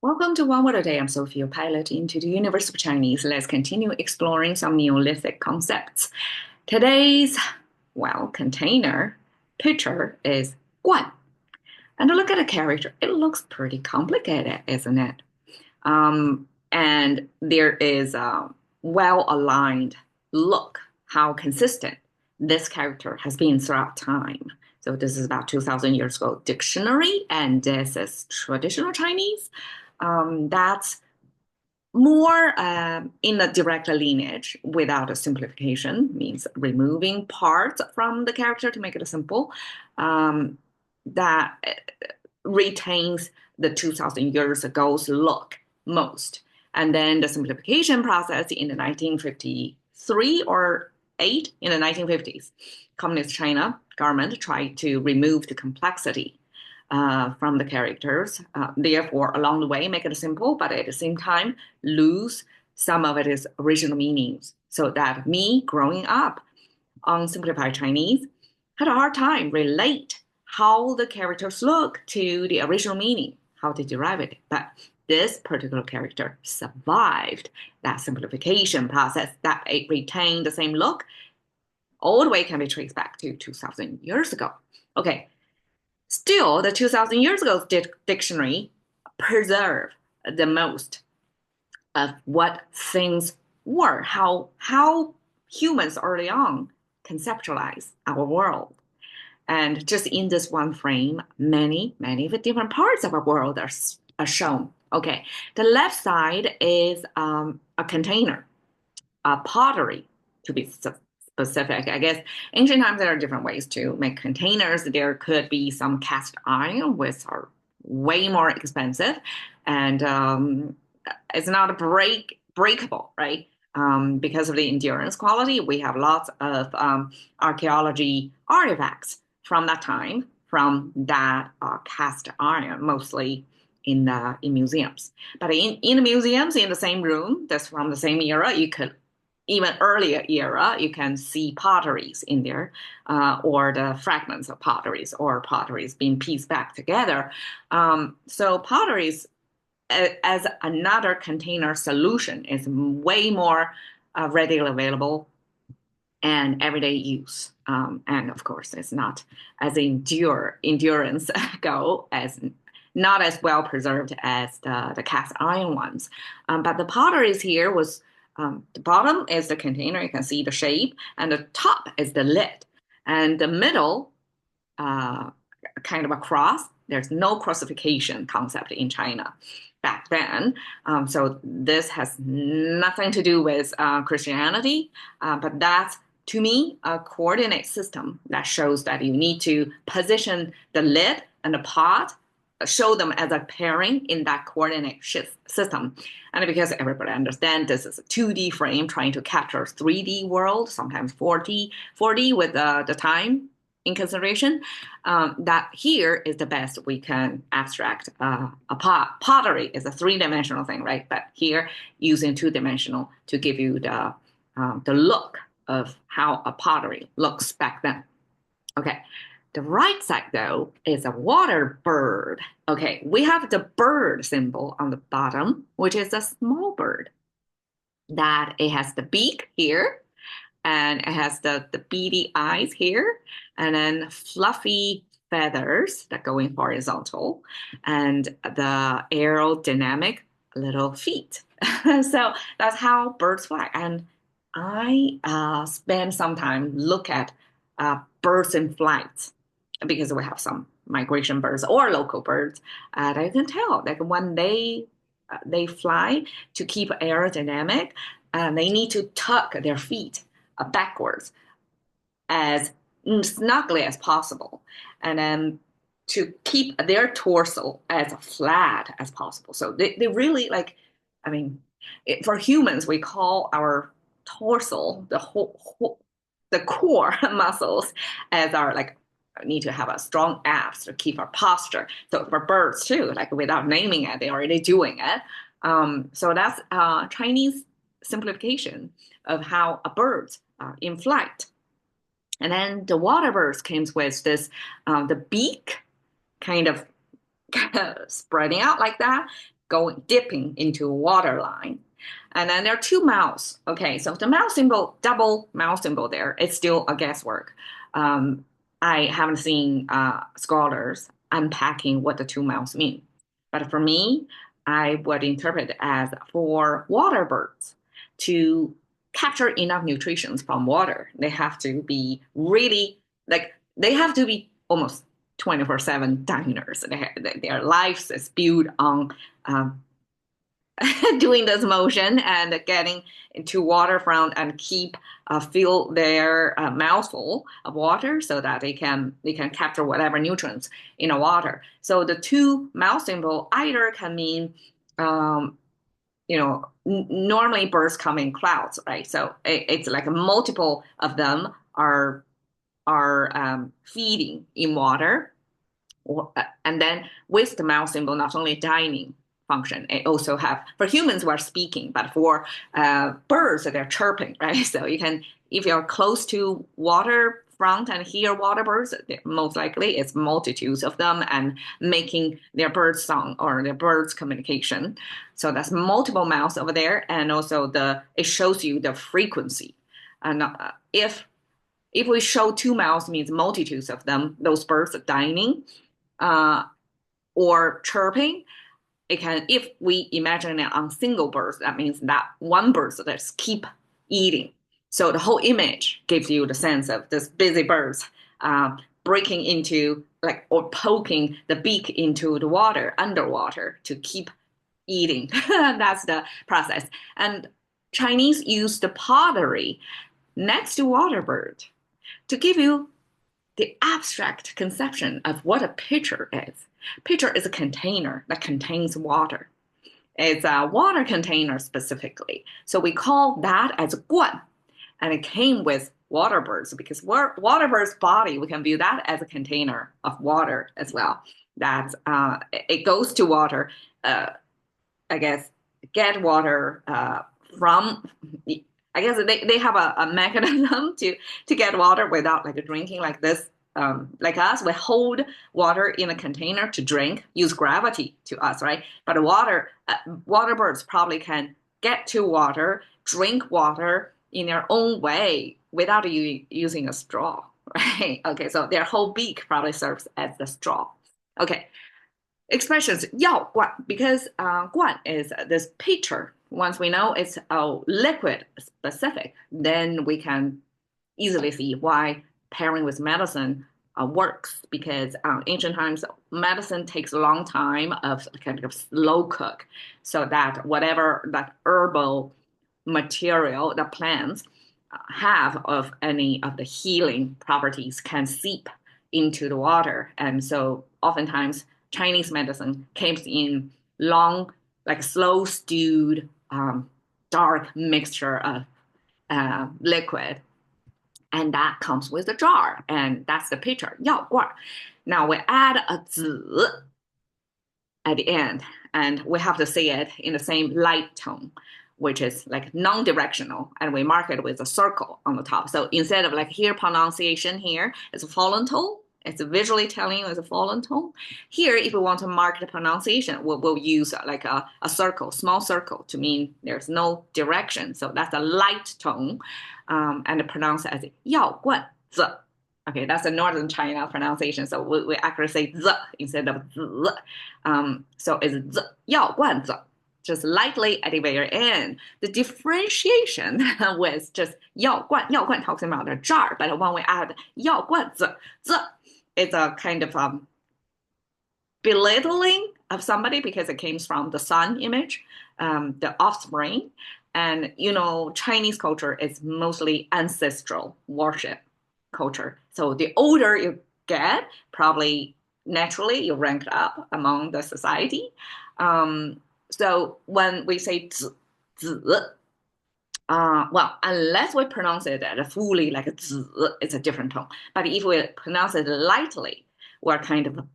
Welcome to One Word a Day. I'm Sophie, your pilot into the universe of Chinese. Let's continue exploring some Neolithic concepts. Today's, container picture is guan. And look at the character. It looks pretty complicated, isn't it? And there is a well-aligned look, how consistent this character has been throughout time. So this is about 2,000 years ago dictionary, and this is traditional Chinese. That's more in a direct lineage without a simplification, means removing parts from the character to make it simple. That retains the 2,000 years ago's look most. And then the simplification process in the 1953 or 8 in the 1950s, Communist China government tried to remove the complexity from the characters. Therefore, along the way, make it simple, but at the same time, lose some of its original meanings. So that me growing up on simplified Chinese had a hard time relate how the characters look to the original meaning, how they derive it. But this particular character survived that simplification process, that it retained the same look. All the way can be traced back to 2,000 years ago. Okay, still, the 2,000 years ago dictionary preserved the most of what things were, how humans early on conceptualize our world. And just in this one frame, many of the different parts of our world are shown. Okay, the left side is a container, a pottery, to be specific. I guess ancient times there are different ways to make containers. There could be some cast iron, which are way more expensive, and it's not breakable, right? Because of the endurance quality, we have lots of archaeology artifacts from that time, from that cast iron, mostly in museums. But in the museums, in the same room, that's from the same era, you could even earlier era, you can see potteries in there, or the fragments of potteries, or potteries being pieced back together. So potteries as another container solution is way more readily available and everyday use. And of course, it's not as endurance go as not as well preserved as the cast iron ones. But the potteries here was the bottom is the container, you can see the shape, and the top is the lid. And the middle, kind of a cross, there's no crucifixion concept in China back then. So this has nothing to do with Christianity, but that's, to me, a coordinate system that shows that you need to position the lid and the pot, show them as a pairing in that coordinate system. And because everybody understands this is a 2D frame trying to capture 3D world, sometimes 4D with the time in consideration, that here is the best we can abstract. Pottery is a three-dimensional thing, right? But here, using two-dimensional to give you the look of how a pottery looks back then. Okay. The right side, though, is a water bird. Okay, we have the bird symbol on the bottom, which is a small bird. That it has the beak here, and it has the beady eyes here, and then fluffy feathers that go in horizontal, and the aerodynamic little feet. So that's how birds fly. And I spend some time look at birds in flight because we have some migration birds or local birds that you can tell like when they fly to keep aerodynamic, they need to tuck their feet backwards as snugly as possible, and then to keep their torso as flat as possible. So they really like, I mean, for humans, we call our torso the core muscles as our like need to have a strong abs to keep our posture. So for birds too, like without naming it, they're already doing it. So that's Chinese simplification of how a bird in flight. And then the water birds came with this, the beak kind of spreading out like that, going dipping into a water line. And then there are two mouths. Okay, so the mouth symbol, double mouth symbol there, it's still a guesswork. I haven't seen scholars unpacking what the two mouths mean. But for me, I would interpret it as for water birds to capture enough nutrition from water. They have to be really, like, they have to be almost 24/7 diners. Their lives is built on doing this motion and getting into waterfront and keep fill their mouthful of water so that they can capture whatever nutrients in the water. So the two mouth symbol either can mean normally birds come in clouds, right? So it's like a multiple of them are feeding in water, and then with the mouth symbol, not only dining function, it also have for humans we're speaking, but for birds they're chirping, right? So you can, if you're close to waterfront and hear water birds, most likely it's multitudes of them and making their bird song or their birds communication. So that's multiple mouths over there, and also it shows you the frequency. And if we show two mouths, means multitudes of them, those birds are dining or chirping. It can, if we imagine it on single birds, that means that one bird just keep eating. So the whole image gives you the sense of this busy birds breaking into, like, or poking the beak into the water, underwater, to keep eating. That's the process. And Chinese use the pottery next to water bird to give you the abstract conception of what a pitcher is. Pitcher is a container that contains water. It's a water container specifically. So we call that as a guan. And it came with water birds because water bird's body, we can view that as a container of water as well. That it goes to water, I guess, get water from, I guess they have a mechanism to get water without like drinking like this. Like us, we hold water in a container to drink, use gravity to us, right? But water birds probably can get to water, drink water in their own way without using a straw, right? Okay, so their whole beak probably serves as the straw. Okay, expressions 要罐, because 罐 is this pitcher. Once we know it's a liquid specific, then we can easily see why pairing with medicine works, because ancient times medicine takes a long time of kind of slow cook, so that whatever that herbal material the plants have of any of the healing properties can seep into the water. And so oftentimes Chinese medicine comes in long, like slow stewed, dark mixture of liquid. And that comes with a jar, and that's the pitcher, 药罐. Now we add a 子 at the end, and we have to say it in the same light tone, which is like non-directional, and we mark it with a circle on the top. So instead of like here pronunciation here, it's a fallen tone. It's visually telling you it's a fallen tone. Here, if we want to mark the pronunciation, we'll use like a circle, small circle, to mean there's no direction. So that's a light tone, and pronounce as 药罐子. Okay, that's a northern China pronunciation. So we actually say 子 instead of 子. So it's 子药罐子. Just lightly at the very end. The differentiation with just 药罐 talks about the jar, but when we add 药罐子 it's a kind of belittling of somebody because it comes from the sun image, the offspring. And, Chinese culture is mostly ancestral worship culture. So the older you get, probably naturally you rank up among the society. So when we say 子, well, unless we pronounce it fully like 子, it's a different tone. But if we pronounce it lightly, we're kind of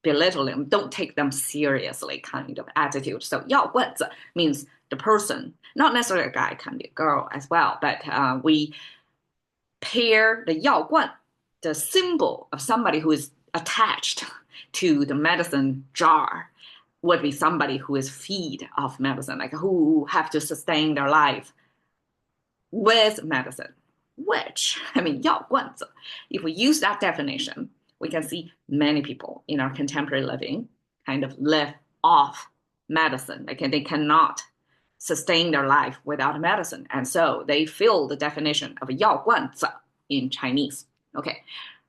belittling, don't take them seriously kind of attitude. So 要罐子 means the person, not necessarily a guy, can be a girl as well. But we pair the 药罐, the symbol of somebody who is attached to the medicine jar, would be somebody who is feed off medicine, like who have to sustain their life with medicine, which, I mean, 药罐子, if we use that definition, we can see many people in our contemporary living kind of live off medicine. They cannot sustain their life without medicine. And so they fill the definition of 药罐子 in Chinese. Okay.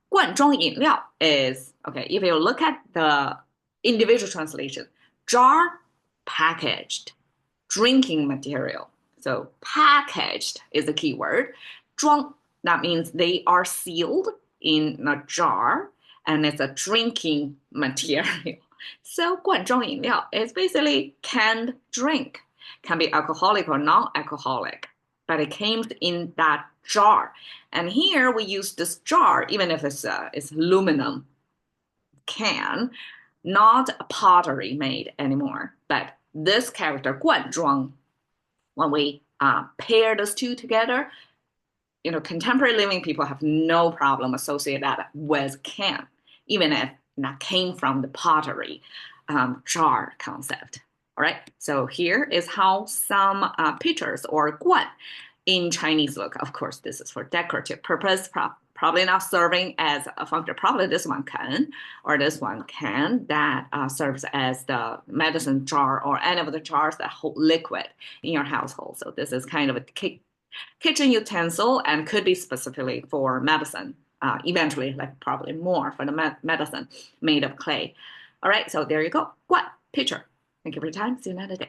罐装饮料 is, okay, if you look at the individual translation, jar, packaged, drinking material. So packaged is the key word. 装, that means they are sealed in a jar and it's a drinking material. So 罐装饮料 is basically canned drink. Can be alcoholic or non-alcoholic, but it came in that jar. And here we use this jar, even if it's aluminum can, not pottery made anymore. But this character, 罐装, when we pair those two together, contemporary living people have no problem associating that with can, even if that came from the pottery jar concept. All right, so here is how some pitchers or 罐 in Chinese look. Of course, this is for decorative purpose, probably not serving as a function. Probably this one can, or this one can, that serves as the medicine jar or any of the jars that hold liquid in your household. So this is kind of a kitchen utensil and could be specifically for medicine. Eventually, like probably more for the medicine made of clay. All right, so there you go. 罐 pitcher. Thank you for your time. See you another day.